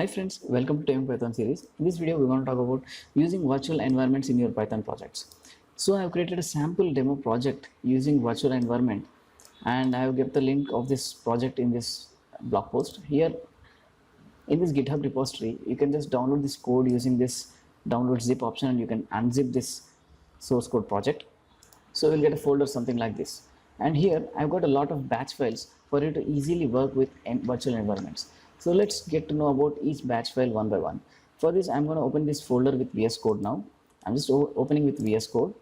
Hi friends, welcome to Tame Python series. In this video, we're going to talk about using virtual environments in your Python projects. So I have created a sample demo project using virtual environment, and I have kept the link of this project in this blog post. Here in this GitHub repository, you can just download this code using this download zip option, and you can unzip this source code project. So you'll get a folder something like this. And here I've got a lot of batch files for you to easily work with virtual environments. So let's get to know about each batch file one by one. For this, I'm going to open this folder with VS Code now. I'm just opening with VS Code.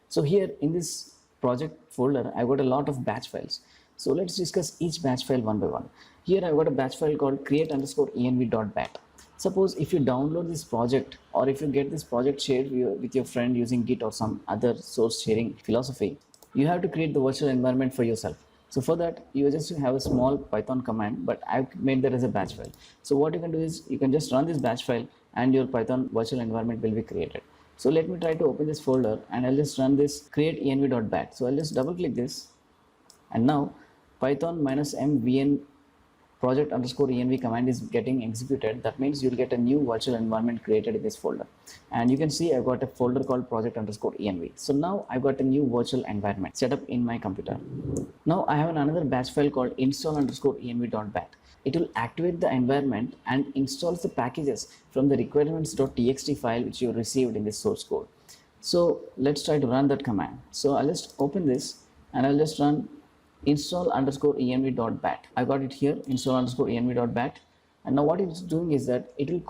So here in this project folder, I've got a lot of batch files. So let's discuss each batch file one by one. Here I've got a batch file called create_env.bat. Suppose if you download this project, or if you get this project shared with your friend using Git or some other source sharing philosophy, you have to create the virtual environment for yourself. So for that, you just have a small Python command, but I've made that as a batch file. So what you can do is you can just run this batch file and your Python virtual environment will be created. So let me try to open this folder and I'll just run this create_env.bat. So I'll just double click this, and now python-mvn project_env command is getting executed. That means you'll get a new virtual environment created in this folder, and you can see I've got a folder called project_env. So now I've got a new virtual environment set up in my computer. Now I have another batch file called install_env.bat. It will activate the environment and installs the packages from the requirements.txt file which you received in this source code. So let's try to run that command. So I'll just open this and I'll just run install_env.bat. I got it here, install_env.bat. And now what it's doing is that it is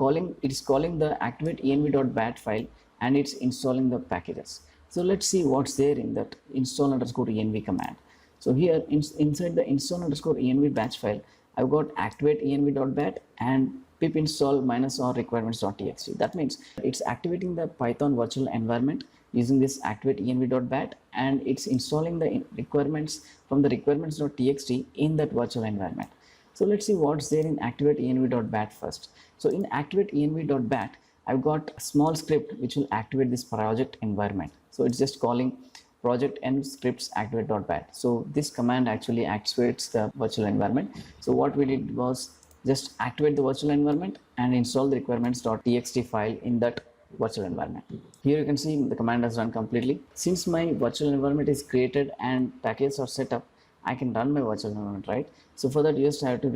calling the activate env.bat file, and it's installing the packages. So let's see what's there in that install_env command. So here inside the install_env batch file, I've got activate env.bat and pip install -r requirements.txt. That means it's activating the Python virtual environment using this activate env.bat, and it's installing the requirements from the requirements.txt in that virtual environment. So let's see what's there in activate env.bat first. So in activate env.bat, I've got a small script which will activate this project environment. So it's just calling project env scripts activate.bat. So this command actually activates the virtual environment. So what we did was just activate the virtual environment and install the requirements.txt file in that virtual environment. Here you can see the command has run completely. Since my virtual environment is created and packages are set up, I can run my virtual environment, right? So for that, you just have to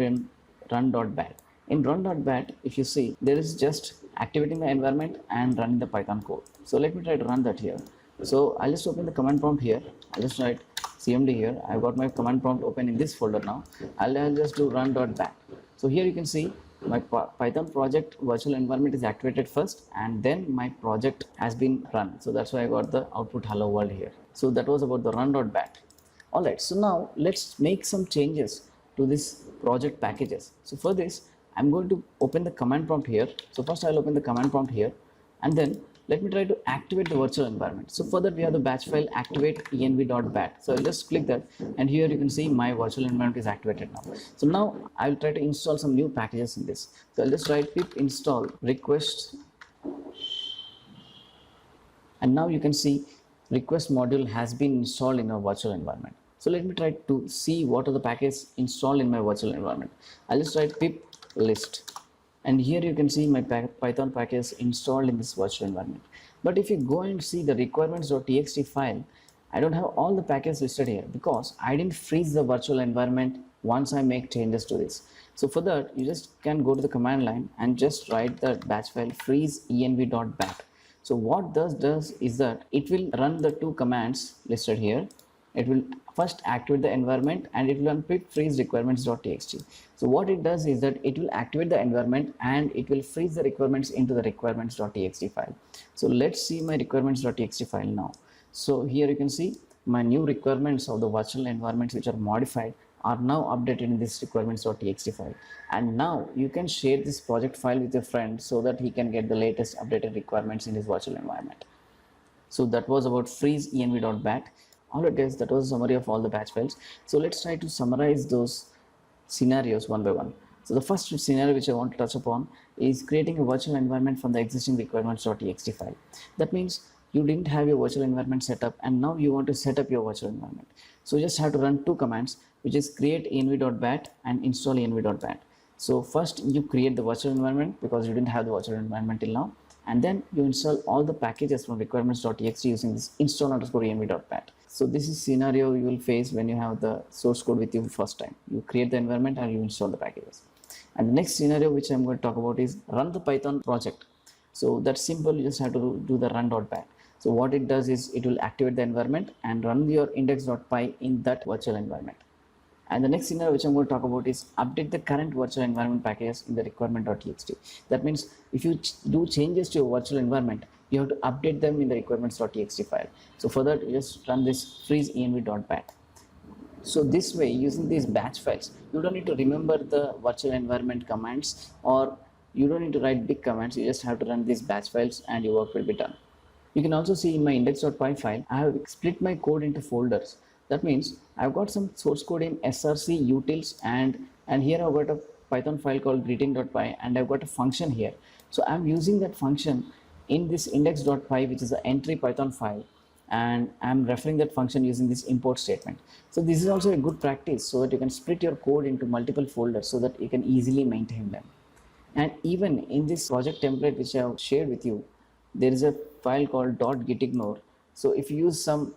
run.bat. In run.bat, if you see, there is just activating the environment and running the Python code. So let me try to run that here. So I'll just open the command prompt here. I'll just write cmd here. I've got my command prompt open in this folder now. I'll just do run.bat. So here you can see my Python project virtual environment is activated first, and then my project has been run. So that's why I got the output hello world here. So that was about the run.bat. Alright, so now let's make some changes to this project packages. So for this, I'm going to open the command prompt here. So first I'll open the command prompt here, and then let me try to activate the virtual environment. So for that, we have the batch file activate env.bat. So I'll just click that, and here you can see my virtual environment is activated now. So now I'll try to install some new packages in this. So I'll just write pip install request, and now you can see request module has been installed in our virtual environment. So let me try to see what are the packages installed in my virtual environment. I'll just write pip list. And here you can see my Python package installed in this virtual environment. But if you go and see the requirements.txt file, I don't have all the packages listed here because I didn't freeze the virtual environment once I make changes to this. So for that, you just can go to the command line and just write the batch file freeze env.bat. So what this does is that it will run the two commands listed here. It will first activate the environment, and it will run pip freeze requirements.txt. So what it does is that it will activate the environment and it will freeze the requirements into the requirements.txt file. So let's see my requirements.txt file now. So here you can see my new requirements of the virtual environments which are modified are now updated in this requirements.txt file. And now you can share this project file with your friend so that he can get the latest updated requirements in his virtual environment. So that was about freeze env.bat. Alright guys, that was a summary of all the batch files. So let's try to summarize those scenarios one by one. So the first scenario which I want to touch upon is creating a virtual environment from the existing requirements.txt file. That means you didn't have your virtual environment set up, and now you want to set up your virtual environment. So you just have to run two commands, which is create env.bat and install env.bat. So first you create the virtual environment because you didn't have the virtual environment till now, and then you install all the packages from requirements.txt using this install_env.bat. So this is scenario you will face when you have the source code with you first time. You create the environment and you install the packages. And the next scenario which I'm going to talk about is run the Python project. So that's simple, you just have to do the run.bat. So what it does is it will activate the environment and run your index.py in that virtual environment. And the next scenario which I'm going to talk about is update the current virtual environment packages in the requirement.txt. That means if you do changes to your virtual environment, you have to update them in the requirements.txt file. So for that, you just run this freeze env.bat. So this way, using these batch files, you don't need to remember the virtual environment commands, or you don't need to write big commands. You just have to run these batch files and your work will be done. You can also see in my index.py file, I have split my code into folders. That means I've got some source code in src utils, and here I've got a Python file called greeting.py, and I've got a function here. So I'm using that function in this index.py, which is an entry Python file, and I'm referring that function using this import statement. So this is also a good practice so that you can split your code into multiple folders so that you can easily maintain them. And even in this project template which I have shared with you, there is a file called .gitignore. So if you use some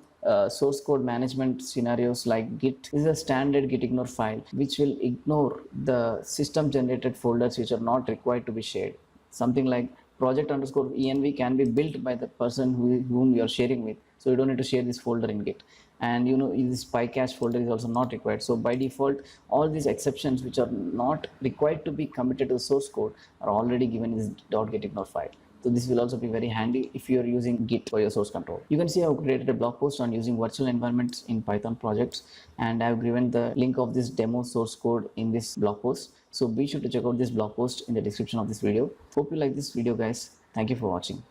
source code management scenarios like Git, this is a standard gitignore file which will ignore the system generated folders which are not required to be shared. Something like project_env can be built by the person whom you are sharing with. So you don't need to share this folder in Git. And this PyCache folder is also not required. So by default, all these exceptions which are not required to be committed to the source code are already given in this .gitignore file. So this will also be very handy if you are using Git for your source control. You can see I've created a blog post on using virtual environments in Python projects, and I've given the link of this demo source code in this blog post. So be sure to check out this blog post in the description of this video. Hope you like this video, guys. Thank you for watching.